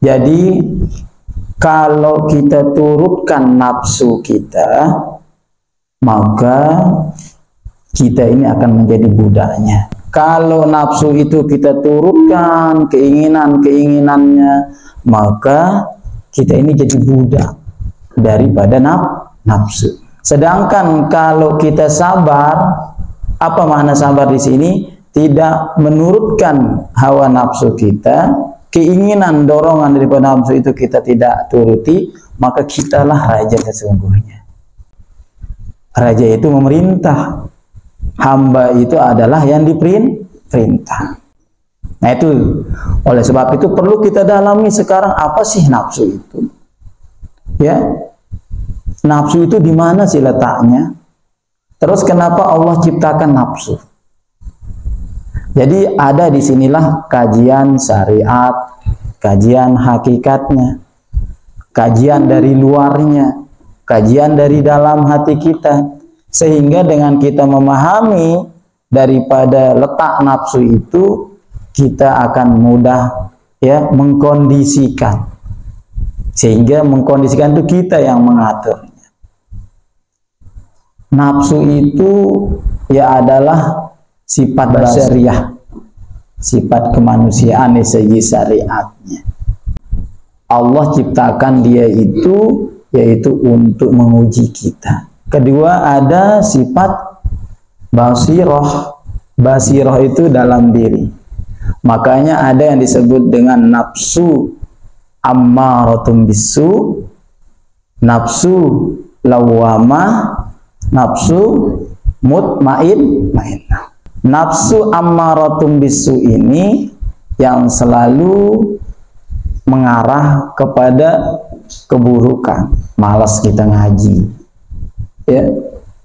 Jadi kalau kita turutkan nafsu kita, maka kita ini akan menjadi budaknya. Kalau nafsu itu kita turutkan keinginannya, maka kita ini jadi budak daripada nafsu. Sedangkan kalau kita sabar, apa makna sabar di sini? Tidak menurutkan hawa nafsu kita, keinginan dorongan daripada nafsu itu kita tidak turuti, maka kitalah raja sesungguhnya. Raja itu memerintah, hamba itu adalah yang diperintah. Nah itu, oleh sebab itu perlu kita dalami sekarang apa sih nafsu itu? Ya, nafsu itu di mana sih letaknya? Terus kenapa Allah ciptakan nafsu? Jadi ada di sinilah kajian syariat, kajian hakikatnya, kajian dari luarnya, kajian dari dalam hati kita, sehingga dengan kita memahami daripada letak nafsu itu, kita akan mudah ya mengkondisikan, sehingga mengkondisikan itu kita yang mengaturnya. Nafsu itu ya adalah sifat basyariah, sifat kemanusiaan dari segi syariatnya. Allah ciptakan dia itu yaitu untuk menguji kita. Kedua, ada sifat basirah. Basirah itu dalam diri. Makanya ada yang disebut dengan nafsu ammaratun bisu, nafsu lawamah, nafsu mutmainnah. Nafsu ammaratun bisu ini yang selalu mengarah kepada keburukan. Malas kita ngaji, ya,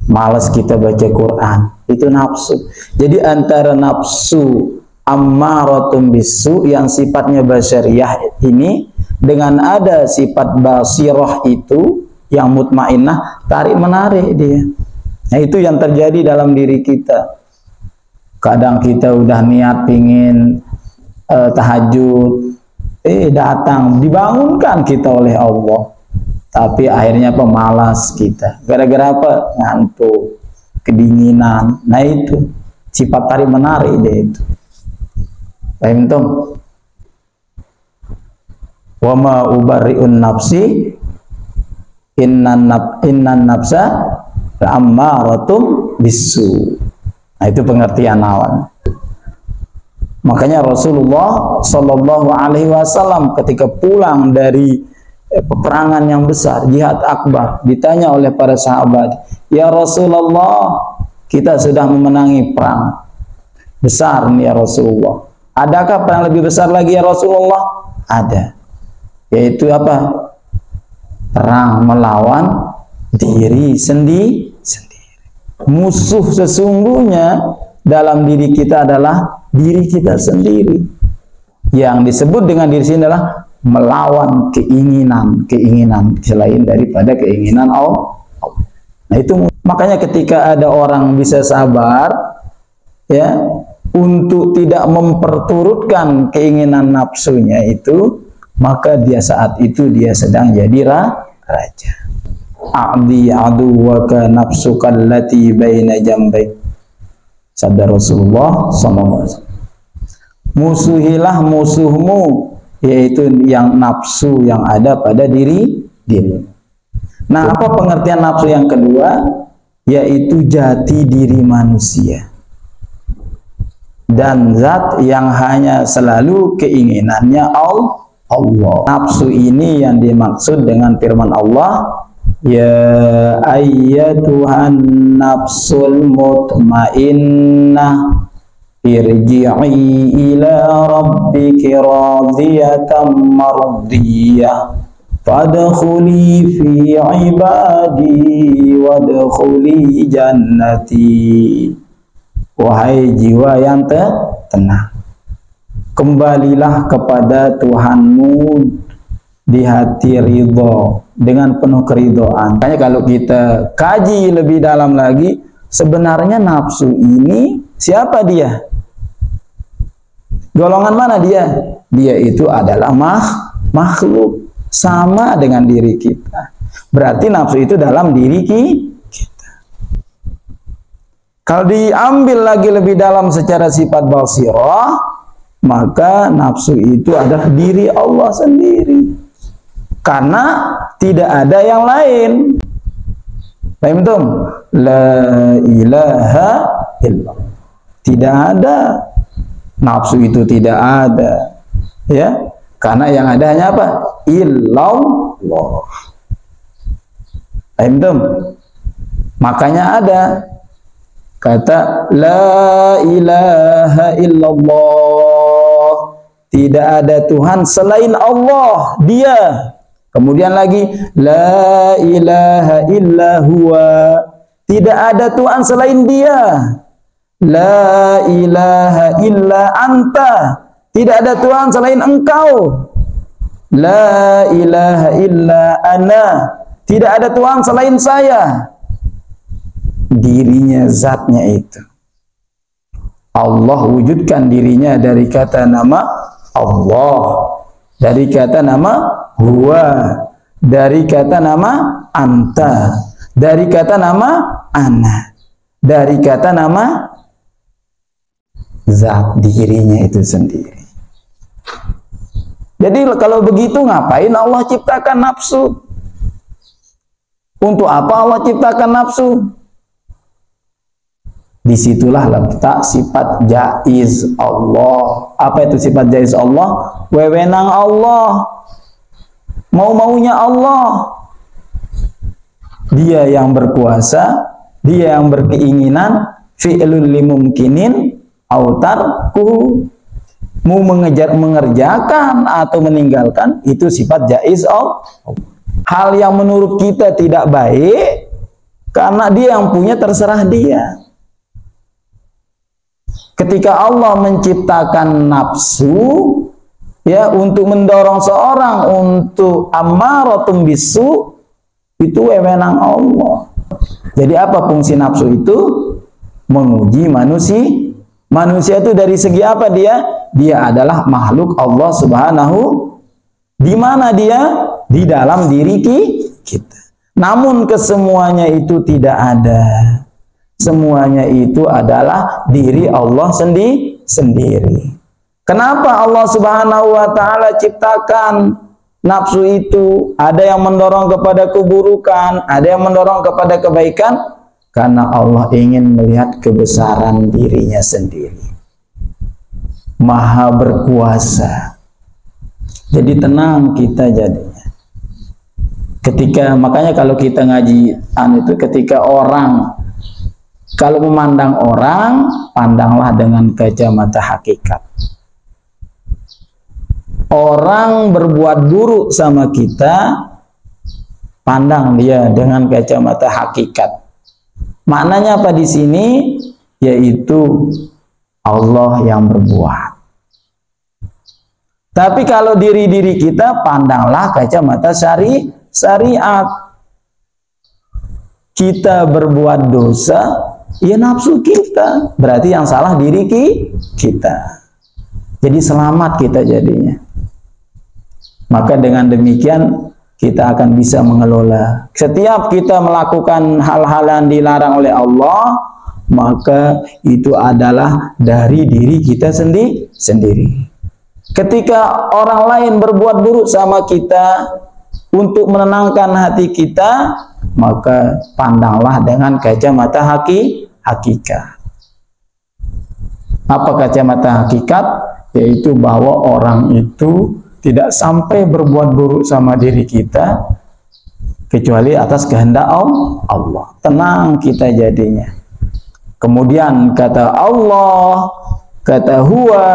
malas kita baca Quran, itu nafsu. Jadi antara nafsu ammaratun bisu yang sifatnya basyariah ini dengan ada sifat basirah itu yang mutmainnah, tarik menarik dia. Nah itu yang terjadi dalam diri kita. Kadang kita udah niat pingin tahajud, datang dibangunkan kita oleh Allah, tapi akhirnya pemalas kita. Gara-gara apa? Ngantuk, kedinginan. Nah itu sifat tarik menarik dia itu. Paham tum? Wa ma ubarri'un nafsi innan nafsa ammaratun bisu. Nah itu pengertian awal. Makanya Rasulullah Shallallahu Alaihi Wasallam ketika pulang dari peperangan yang besar, jihad akbar, ditanya oleh para sahabat, ya Rasulullah, kita sudah memenangi perang besar nih ya Rasulullah. Adakah perang lebih besar lagi ya Rasulullah? Ada. Yaitu apa? Perang melawan diri sendiri. Musuh sesungguhnya dalam diri kita adalah diri kita sendiri. Yang disebut dengan diri sendiri adalah melawan keinginan selain daripada keinginan Allah. Nah itu makanya ketika ada orang bisa sabar ya untuk tidak memperturutkan keinginan nafsunya itu, maka dia saat itu dia sedang jadi raja. A'di aduwaka nafsuka allati baina jambai. Sabda Rasulullah SAW. Musuhilah musuhmu, yaitu yang nafsu yang ada pada diri. Nah, apa pengertian nafsu yang kedua? Yaitu jati diri manusia. Dan zat yang hanya selalu keinginannya Allah. Nafsu ini yang dimaksud dengan firman Allah, ya ayyatuhan nafsul mutmainnah irji'i ila rabbiki radiyatan mardiyah fadkhuli fi ibadi wadkhuli jannati. Wahai jiwa yang tenang, kembalilah kepada Tuhanmu di hati ridho, dengan penuh keridhaan. Makanya kalau kita kaji lebih dalam lagi, sebenarnya nafsu ini siapa dia? Golongan mana dia? Dia itu adalah makhluk, sama dengan diri kita. Berarti nafsu itu dalam diri kita. Kalau diambil lagi lebih dalam secara sifat basirah, maka nafsu itu adalah diri Allah sendiri. Karena tidak ada yang lain. Paham tuh? La ilaha illallah. Tidak ada. Nafsu itu tidak ada. Ya. Karena yang ada hanya apa? Illallah. Paham tuh? Makanya ada kata la ilaha illallah. Tidak ada Tuhan selain Allah, Dia. Kemudian lagi la ilaha illa huwa. Tidak ada Tuhan selain Dia. La ilaha illa anta. Tidak ada Tuhan selain Engkau. La ilaha illa ana. Tidak ada Tuhan selain saya. Dirinya, zatnya itu. Allah wujudkan dirinya dari kata nama Allah, dari kata nama huwa, dari kata nama anta, dari kata nama ana, dari kata nama zat dirinya itu sendiri. Jadi kalau begitu ngapain Allah ciptakan nafsu? Untuk apa Allah ciptakan nafsu? Disitulah letak sifat jaiz Allah. Apa itu sifat jaiz Allah? Wewenang Allah, mau-maunya Allah. Dia yang berkuasa, Dia yang berkeinginan, fi'lul limumkinin autarku, mau mengerjakan atau meninggalkan, itu sifat jaiz Allah. Hal yang menurut kita tidak baik, karena Dia yang punya, terserah Dia. Ketika Allah menciptakan nafsu, ya, untuk mendorong seorang untuk ammaratun bisu, itu wewenang Allah. Jadi apa fungsi nafsu itu? Menguji manusia. Manusia itu dari segi apa dia? Dia adalah makhluk Allah Subhanahu. Di mana dia? Di dalam diri kita. Namun kesemuanya itu tidak ada. Semuanya itu adalah diri Allah sendiri. Kenapa Allah Subhanahu wa ta'ala ciptakan nafsu itu? Ada yang mendorong kepada keburukan, ada yang mendorong kepada kebaikan. Karena Allah ingin melihat kebesaran dirinya sendiri. Maha berkuasa. Jadi tenang kita jadinya. Makanya kalau kita ngaji itu, ketika orang, kalau memandang orang, pandanglah dengan kacamata hakikat. Orang berbuat buruk sama kita, pandang dia dengan kacamata hakikat. Maknanya apa di sini? Yaitu Allah yang berbuat. Tapi kalau diri kita, pandanglah kacamata syariat. Kita berbuat dosa, ya nafsu kita, berarti yang salah diri kita. Jadi selamat kita jadinya. Maka dengan demikian kita akan bisa mengelola. Setiap kita melakukan hal-hal yang dilarang oleh Allah, maka itu adalah dari diri kita sendiri. Ketika orang lain berbuat buruk sama kita, untuk menenangkan hati kita, maka pandanglah dengan kacamata hakikat. Apa kacamata hakikat? Yaitu bahwa orang itu tidak sampai berbuat buruk sama diri kita kecuali atas kehendak Allah. Tenang kita jadinya. Kemudian kata Allah, kata huwa,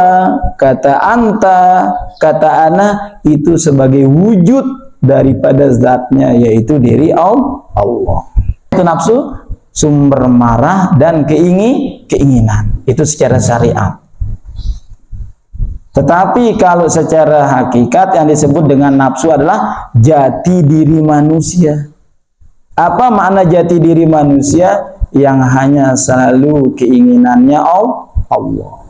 kata anta, kata ana, itu sebagai wujud daripada zatnya, yaitu diri Allah. Itu nafsu, sumber marah dan keinginan. Itu secara syariat. Tetapi kalau secara hakikat yang disebut dengan nafsu adalah jati diri manusia. Apa makna jati diri manusia? Yang hanya selalu keinginannya Allah.